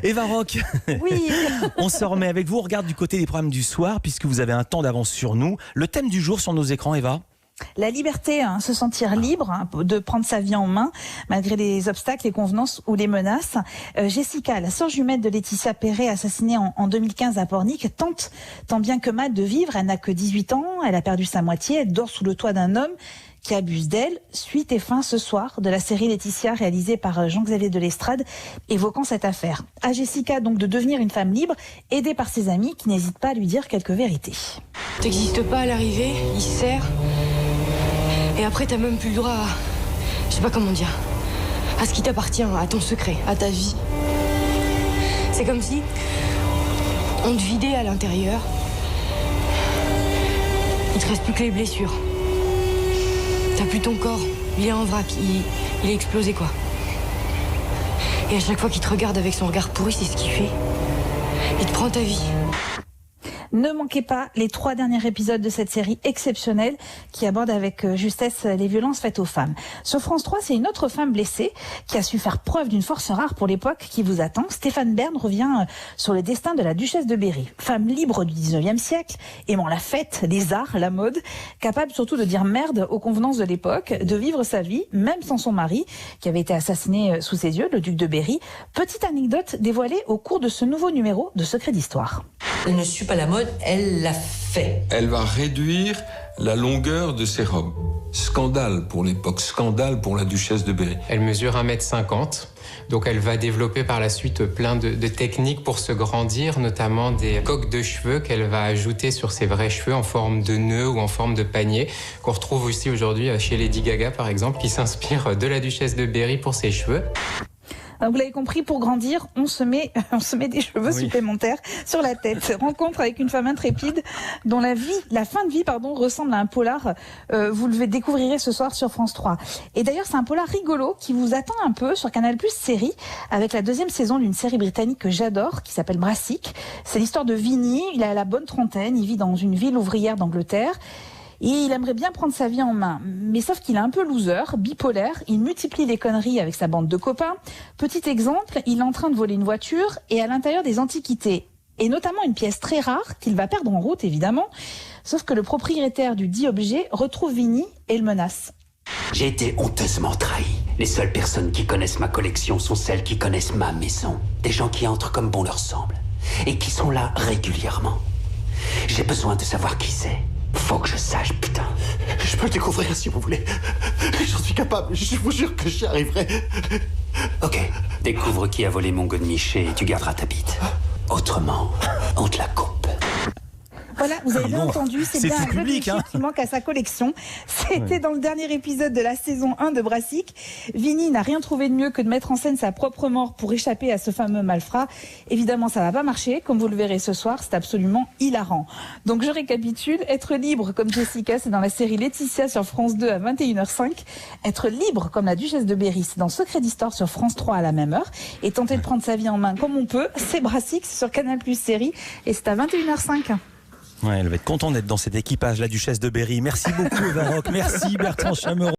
Eva Rock, Oui, on se remet avec vous. On regarde du côté des programmes du soir, puisque vous avez un temps d'avance sur nous. Le thème du jour sur nos écrans, Eva ? la liberté, se sentir libre, de prendre sa vie en main, malgré les obstacles, les convenances ou les menaces. Jessica, la sœur jumelle de Laetitia Perret, assassinée en 2015 à Pornic, tente tant bien que mal de vivre. Elle n'a que 18 ans, elle a perdu sa moitié, elle dort sous le toit d'un homme qui abuse d'elle. Suite et fin ce soir de la série Laetitia réalisée par Jean-Xavier de Lestrade, évoquant cette affaire. À Jessica donc de devenir une femme libre, aidée par ses amis qui n'hésitent pas à lui dire quelques vérités. T'existes pas à l'arrivée, il se sert. Et après, t'as même plus le droit à... Je sais pas comment dire. À ce qui t'appartient, à ton secret, à ta vie. C'est comme si on te vidait à l'intérieur. Il te reste plus que les blessures. T'as plus ton corps. Il est en vrac. Il est explosé, quoi. Et à chaque fois qu'il te regarde avec son regard pourri, c'est ce qu'il fait. Il te prend ta vie. Ne manquez pas les 3 derniers épisodes de cette série exceptionnelle qui aborde avec justesse les violences faites aux femmes. Sur France 3, c'est une autre femme blessée qui a su faire preuve d'une force rare pour l'époque qui vous attend. Stéphane Bern revient sur le destin de la duchesse de Berry. Femme libre du 19e siècle, aimant la fête, les arts, la mode, capable surtout de dire merde aux convenances de l'époque, de vivre sa vie, même sans son mari, qui avait été assassiné sous ses yeux, le duc de Berry. Petite anecdote dévoilée au cours de ce nouveau numéro de Secrets d'Histoire. Elle ne suit pas la mode, elle l'a fait. Elle va réduire la longueur de ses robes. Scandale pour l'époque, scandale pour la duchesse de Berry. Elle mesure 1m50, donc elle va développer par la suite plein de techniques pour se grandir, notamment des coques de cheveux qu'elle va ajouter sur ses vrais cheveux en forme de nœud ou en forme de panier, qu'on retrouve aussi aujourd'hui chez Lady Gaga par exemple, qui s'inspire de la duchesse de Berry pour ses cheveux. Vous l'avez compris, pour grandir, on se met des cheveux supplémentaires sur la tête. Rencontre avec une femme intrépide dont la fin de vie, ressemble à un polar. Vous le découvrirez ce soir sur France 3. Et d'ailleurs, c'est un polar rigolo qui vous attend un peu sur Canal+ série, avec la 2e saison d'une série britannique que j'adore, qui s'appelle Brassic. C'est l'histoire de Vinny. Il a la bonne trentaine. Il vit dans une ville ouvrière d'Angleterre. Et il aimerait bien prendre sa vie en main. Mais sauf qu'il est un peu loser, bipolaire, il multiplie les conneries avec sa bande de copains. Petit exemple, il est en train de voler une voiture et à l'intérieur des antiquités. Et notamment une pièce très rare qu'il va perdre en route, évidemment. Sauf que le propriétaire du dit objet retrouve Vinny et le menace. J'ai été honteusement trahi. Les seules personnes qui connaissent ma collection sont celles qui connaissent ma maison. Des gens qui entrent comme bon leur semble. Et qui sont là régulièrement. J'ai besoin de savoir qui c'est. Faut que je sache, putain. Je peux le découvrir si vous voulez. J'en suis capable, je vous jure que j'y arriverai. Ok, découvre qui a volé mon godemiché et tu garderas ta bite. Autrement, on te la coupe. Voilà, vous avez bien entendu, c'est bien tout un public, jeu qui manque à sa collection. C'était dans le dernier épisode de la saison 1 de Brassic. Vinny n'a rien trouvé de mieux que de mettre en scène sa propre mort pour échapper à ce fameux malfrat. Évidemment, ça va pas marcher, comme vous le verrez ce soir, c'est absolument hilarant. Donc je récapitule, être libre comme Jessica, c'est dans la série Laetitia sur France 2 à 21h05. Être libre comme la duchesse de Berry, c'est dans Secrets d'Histoire sur France 3 à la même heure. Et tenter de prendre sa vie en main comme on peut, c'est Brassic sur Canal+ série et c'est à 21h05. Ouais, elle va être contente d'être dans cet équipage, la duchesse de Berry. Merci beaucoup, Eva Rock. Merci, Bertrand Chameroy.